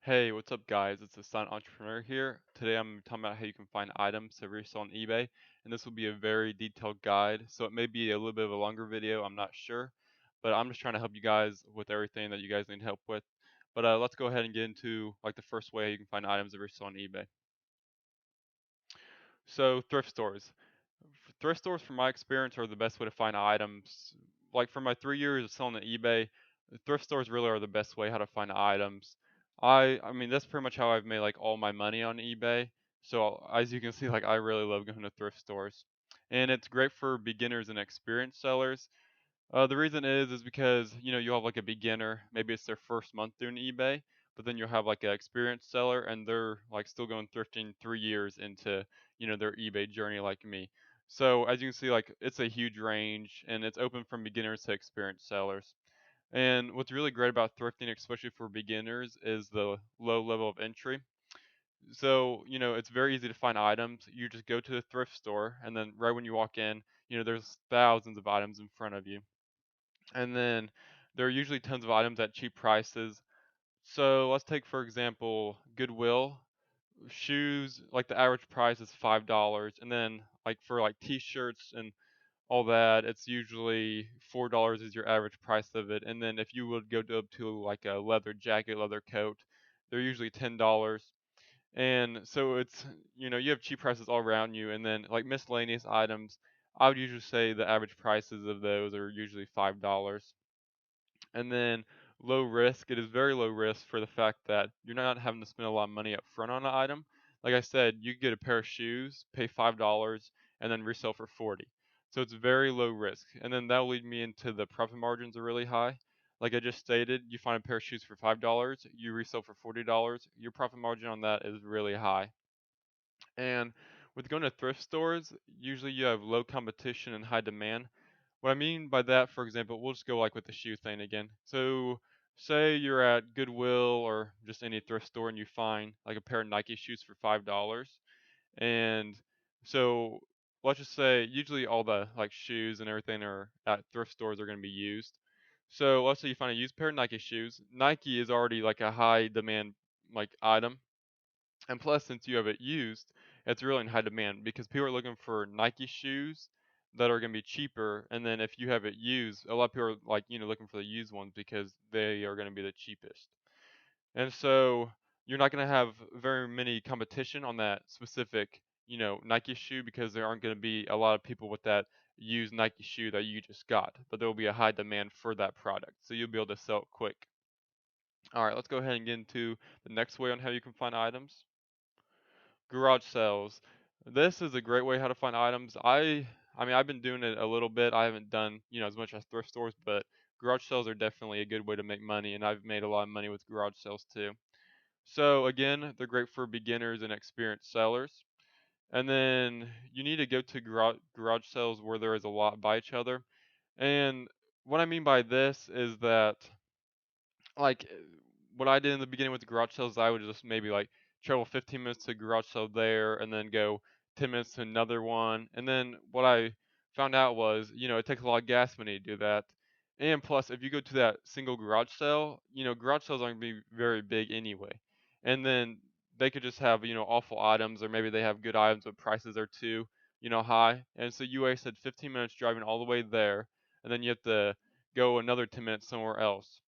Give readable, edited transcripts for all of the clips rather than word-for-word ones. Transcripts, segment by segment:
Hey, what's up, guys? It's the Silent Entrepreneur here. Today I'm talking about how you can find items to resell on eBay, and this will be a very detailed guide. So it may be a little bit of a longer video, I'm not sure, but I'm just trying to help you guys with everything that you guys need help with. But let's go ahead and get into like the first way you can find items to resell on eBay. So thrift stores. Thrift stores, from my experience, are the best way to find items. Like for my 3 years of selling on eBay, thrift stores really are the best way how to find items. I mean that's pretty much how I've made like all my money on eBay. So as you can see, like I really love going to thrift stores, and it's great for beginners and experienced sellers. The reason is because you'll have like a beginner, maybe it's their first month doing eBay, but then you'll have like an experienced seller, and they're like still going thrifting 3 years into their eBay journey like me. So as you can see, like it's a huge range, and it's open from beginners to experienced sellers. And what's really great about thrifting, especially for beginners, is the low level of entry. So it's very easy to find items. You just go to the thrift store, and then right when you walk in, there's thousands of items in front of you, and then there are usually tons of items at cheap prices. So let's take for example Goodwill. Shoes, like the average price is $5, and then like for like t-shirts and all that, it's usually $4 is your average price of it. And then if you would go up to like a leather jacket, leather coat, they're usually $10. And so it's you have cheap prices all around you, and then like miscellaneous items, I would usually say the average prices of those are usually $5. And then low risk, it is very low risk for the fact that you're not having to spend a lot of money up front on an item. Like I said, you could get a pair of shoes, pay $5, and then resell for 40. So it's very low risk. And then that'll lead me into the profit margins are really high. Like I just stated, you find a pair of shoes for $5, you resell for $40, your profit margin on that is really high. And with going to thrift stores, usually you have low competition and high demand. What I mean by that, for example, we'll just go like with the shoe thing again. So, say you're at Goodwill or just any thrift store and you find like a pair of Nike shoes for $5. And so let's just say usually all the like shoes and everything are at thrift stores are going to be used. So let's say you find a used pair of Nike shoes. Nike is already like a high demand like item, and plus, since you have it used, it's really in high demand because people are looking for Nike shoes that are going to be cheaper. And then if you have it used, a lot of people are like, looking for the used ones because they are going to be the cheapest. And so you're not going to have very many competition on that specific, Nike shoe because there aren't going to be a lot of people with that used Nike shoe that you just got. But there will be a high demand for that product. So you'll be able to sell it quick. All right, let's go ahead and get into the next way on how you can find items. Garage sales. This is a great way how to find items. I mean I've been doing it a little bit. I haven't done, as much as thrift stores, but garage sales are definitely a good way to make money, and I've made a lot of money with garage sales too. So again, they're great for beginners and experienced sellers. And then you need to go to garage sales where there is a lot by each other. And what I mean by this is that like what I did in the beginning with the garage sales, I would just maybe like travel 15 minutes to a garage sale there, and then go 10 minutes to another one. And then what I found out was, it takes a lot of gas money to do that. And plus, if you go to that single garage sale, garage sales aren't going to be very big anyway. And then they could just have, awful items, or maybe they have good items, but prices are too, high. And so you wasted 15 minutes driving all the way there, and then you have to go another 10 minutes somewhere else.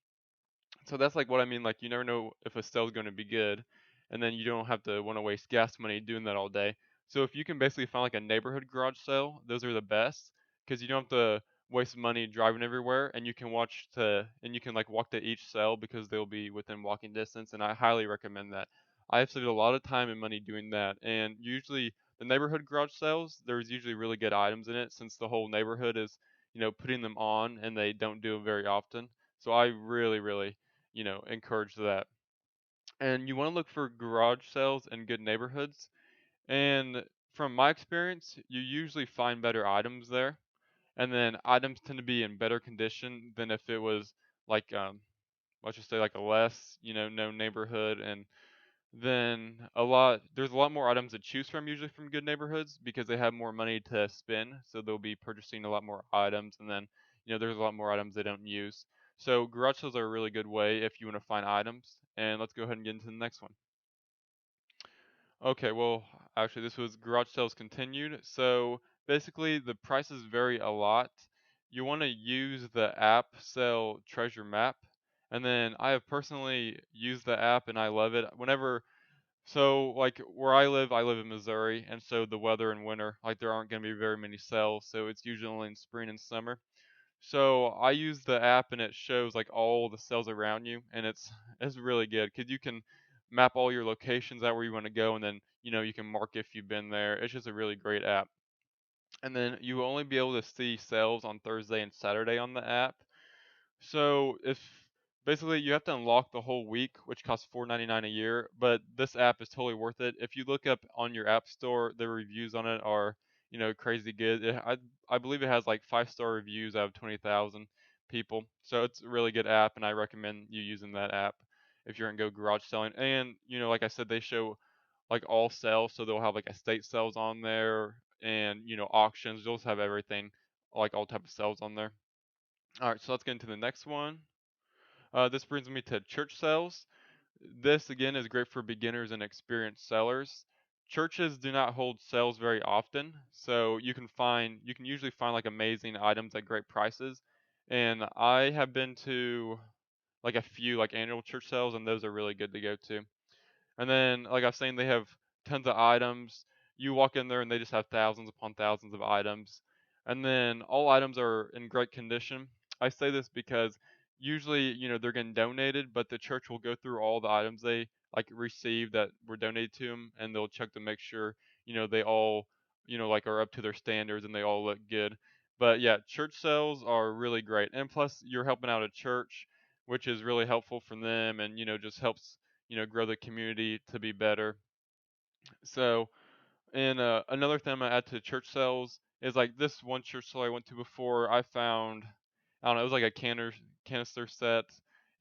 So that's like what I mean. Like you never know if a sale's going to be good, and then you don't have to want to waste gas money doing that all day. So if you can basically find like a neighborhood garage sale, those are the best because you don't have to waste money driving everywhere, and you can like walk to each sale because they'll be within walking distance. And I highly recommend that. I have saved a lot of time and money doing that, and usually the neighborhood garage sales, there's usually really good items in it since the whole neighborhood is putting them on, and they don't do it very often. So I really, really encourage that. And you want to look for garage sales in good neighborhoods. And from my experience, you usually find better items there. And then items tend to be in better condition than if it was like, let's just say like a less, known neighborhood. And then there's a lot more items to choose from usually from good neighborhoods because they have more money to spend. So they'll be purchasing a lot more items. And then, there's a lot more items they don't use. So garage sales are a really good way if you want to find items. And let's go ahead and get into the next one. Okay, well, actually, this was garage sales continued. So basically, the prices vary a lot. You want to use the app Sell Treasure Map. And then I have personally used the app and I love it. Like where I live in Missouri, and so the weather in winter, like there aren't going to be very many sales. So it's usually only in spring and summer. So I use the app and it shows like all the sales around you, and it's really good because you can map all your locations out where you want to go, and then you can mark if you've been there. It's just a really great app. And then you will only be able to see sales on Thursday and Saturday on the app. So if basically you have to unlock the whole week, which costs $4.99 a year, but this app is totally worth it. If you look up on your app store, the reviews on it are, crazy good. I believe it has like 5-star reviews out of 20,000 people. So it's a really good app and I recommend you using that app if you're gonna go garage selling. And, like I said, they show like all sales, so they'll have like estate sales on there and, auctions. They'll just have everything, like all type of sales on there. All right, so let's get into the next one. This brings me to church sales. This again is great for beginners and experienced sellers. Churches do not hold sales very often, so you can usually find like amazing items at great prices. And I have been to like a few like annual church sales, and those are really good to go to. And then, like I was saying, they have tons of items. You walk in there and they just have thousands upon thousands of items. And then all items are in great condition. I say this because usually, they're getting donated, but the church will go through all the items they like received that were donated to them, and they'll check to make sure, they all, like are up to their standards and they all look good. But yeah, church sales are really great. And plus, you're helping out a church, which is really helpful for them and, just helps grow the community to be better. So, and another thing I'm gonna add to church sales is like this one church sale I went to before. I don't know, it was like a canister set,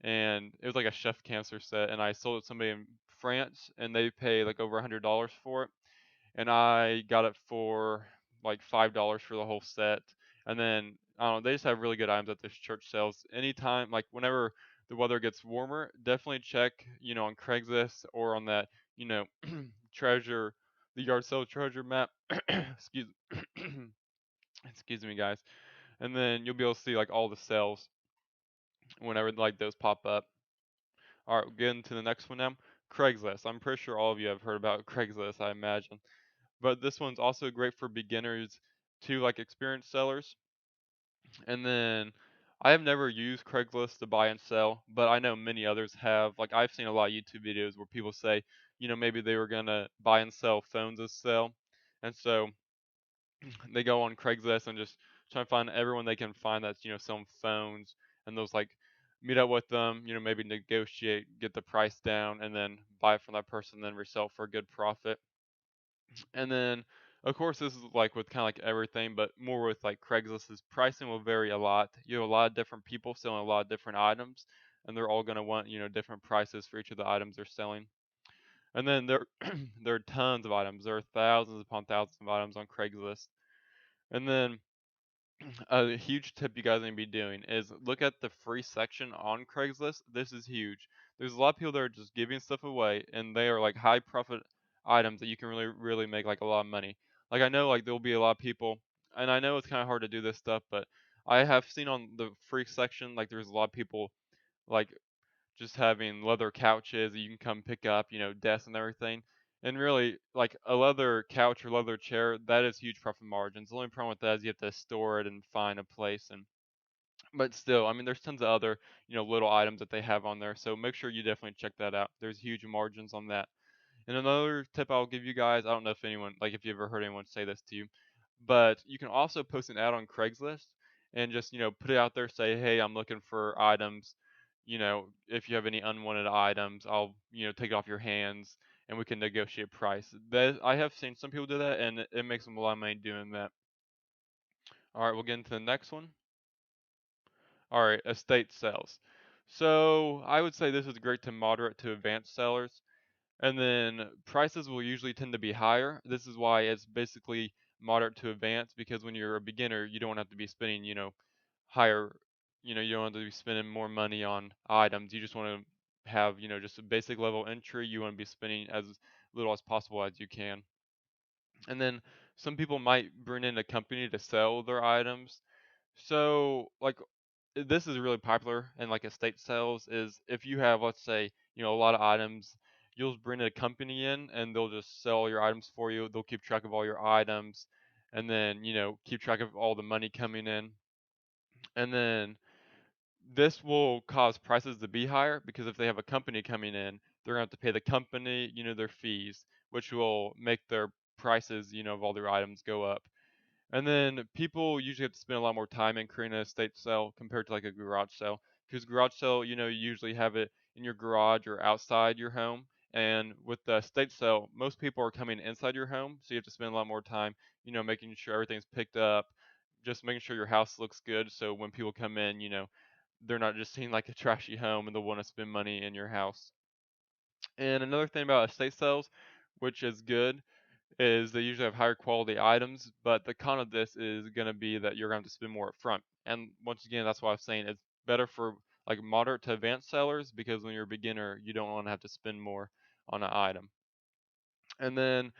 and it was like a chef canister set, and I sold it to somebody in France, and they pay like over $100 for it, and I got it for like $5 for the whole set. And then I don't know, they just have really good items at this church sales. Anytime, like whenever the weather gets warmer, definitely check, on Craigslist or on that, you know, treasure, the yard sale treasure map. excuse, excuse me, guys. And then you'll be able to see like all the sales whenever like those pop up. All right, we'll get into the next one now. Craigslist. I'm pretty sure all of you have heard about Craigslist, I imagine. But this one's also great for beginners to like experienced sellers. And then I have never used Craigslist to buy and sell, but I know many others have. Like I've seen a lot of YouTube videos where people say, maybe they were gonna buy and sell phones as sell. And so they go on Craigslist and just try to find everyone they can find that's, selling phones, and those like meet up with them, maybe negotiate, get the price down, and then buy it from that person, then resell for a good profit. And then, of course, this is like with kind of like everything, but more with like Craigslist's pricing will vary a lot. You have a lot of different people selling a lot of different items, and they're all going to want, different prices for each of the items they're selling. And then there, there are tons of items. There are thousands upon thousands of items on Craigslist. And then a huge tip you guys need to be doing is look at the free section on Craigslist. This is huge. There's a lot of people that are just giving stuff away, and they are like high profit items that you can really, really make like a lot of money. Like I know like there'll be a lot of people, and I know it's kind of hard to do this stuff, but I have seen on the free section like there's a lot of people like just having leather couches that you can come pick up, desks and everything. And really, like a leather couch or leather chair, that is huge profit margins. The only problem with that is you have to store it and find a place. And but still, I mean, there's tons of other, little items that they have on there. So make sure you definitely check that out. There's huge margins on that. And another tip I'll give you guys, I don't know if anyone, like if you ever heard anyone say this to you, but you can also post an ad on Craigslist and just, put it out there, say, hey, I'm looking for items. If you have any unwanted items, I'll, take it off your hands and we can negotiate price. That I have seen some people do that and it makes them a lot of money doing that. All right, we'll get into the next one. All right, estate sales. So I would say this is great to moderate to advanced sellers. And then prices will usually tend to be higher. This is why it's basically moderate to advanced, because when you're a beginner, you don't have to be spending, higher, you don't have to be spending more money on items. You just want to have, just a basic level entry. You want to be spending as little as possible as you can. And then some people might bring in a company to sell their items. So, like, this is really popular in like estate sales is if you have, let's say, a lot of items, you'll bring a company in and they'll just sell your items for you. They'll keep track of all your items and then, keep track of all the money coming in. And then this will cause prices to be higher because if they have a company coming in, they're going to have to pay the company, their fees, which will make their prices, of all their items go up. And then people usually have to spend a lot more time in creating an estate sale compared to like a garage sale. Because garage sale, you usually have it in your garage or outside your home. And with the estate sale, most people are coming inside your home, so you have to spend a lot more time, making sure everything's picked up, just making sure your house looks good. So when people come in, they're not just seeing like a trashy home and they'll want to spend money in your house. And another thing about estate sales, which is good, is they usually have higher quality items, but the con of this is going to be that you're going to have to spend more up front. And once again, that's why I'm saying it's better for like moderate to advanced sellers because when you're a beginner, you don't want to have to spend more on an item. And then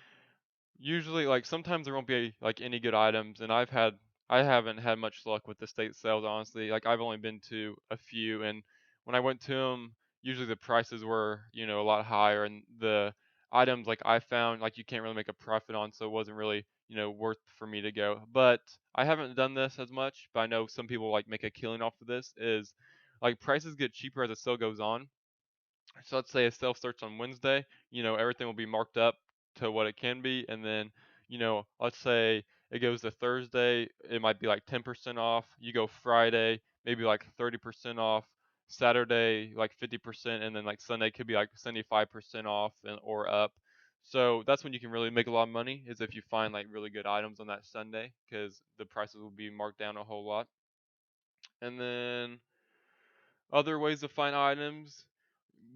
usually, like sometimes there won't be like any good items, and I haven't had much luck with the state sales honestly. Like I've only been to a few, and when I went to them, usually the prices were a lot higher, and the items like I found like you can't really make a profit on, so it wasn't really worth for me to go. But I haven't done this as much, but I know some people like make a killing off of this. Is like prices get cheaper as the sale goes on, so let's say a sale starts on Wednesday, everything will be marked up to what it can be. And then, let's say it goes to Thursday, it might be like 10% off. You go Friday, maybe like 30% off. Saturday, like 50%. And then like Sunday could be like 75% off or up. So that's when you can really make a lot of money is if you find like really good items on that Sunday because the prices will be marked down a whole lot. And then other ways to find items,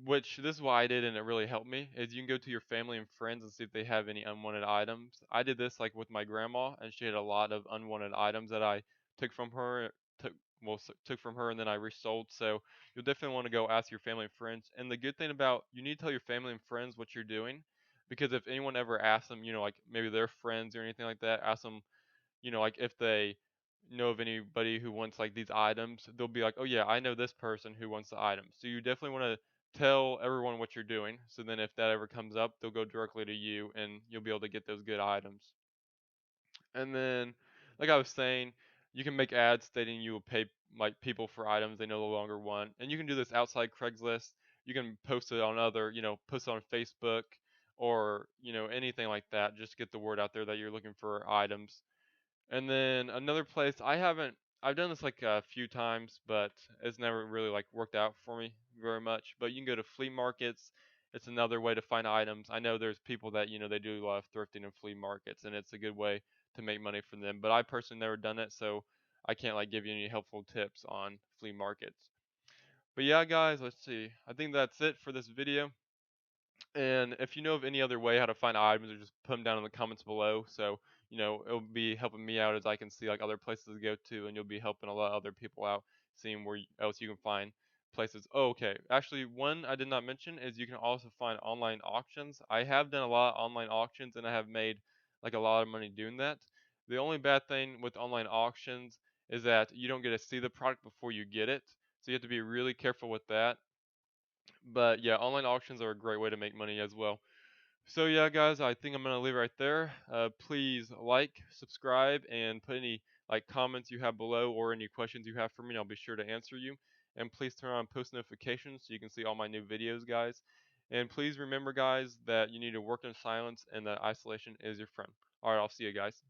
which this is what I did and it really helped me, is you can go to your family and friends and see if they have any unwanted items. I did this like with my grandma, and she had a lot of unwanted items that I took from her, took took from her, and then I resold. So you'll definitely want to go ask your family and friends. And the good thing about you need to tell your family and friends what you're doing, because if anyone ever asks them, like maybe their friends or anything like that, ask them like if they know of anybody who wants like these items, they'll be like, "Oh yeah, I know this person who wants the item." So you definitely want to tell everyone what you're doing. So then if that ever comes up, they'll go directly to you and you'll be able to get those good items. And then like I was saying, you can make ads stating you will pay like people for items they no longer want. And you can do this outside Craigslist. You can post it on other, post it on Facebook or, anything like that. Just get the word out there that you're looking for items. And then another place I've done this like a few times, but it's never really like worked out for me very much. But you can go to flea markets. It's another way to find items. I know there's people that, they do a lot of thrifting in flea markets and it's a good way to make money from them. But I personally never done it, so I can't like give you any helpful tips on flea markets. But yeah, guys, let's see. I think that's it for this video. And if you know of any other way how to find items, or just put them down in the comments below. So, it'll be helping me out as I can see like other places to go to, and you'll be helping a lot of other people out, seeing where else you can find places. Oh, okay. Actually, one I did not mention is you can also find online auctions. I have done a lot of online auctions, and I have made like a lot of money doing that. The only bad thing with online auctions is that you don't get to see the product before you get it, so you have to be really careful with that. But yeah, online auctions are a great way to make money as well. So yeah, guys, I think I'm gonna leave it right there. Please like, subscribe, and put any like comments you have below or any questions you have for me, and I'll be sure to answer you. And please turn on post notifications so you can see all my new videos, guys. And please remember, guys, that you need to work in silence and that isolation is your friend. All right, I'll see you guys.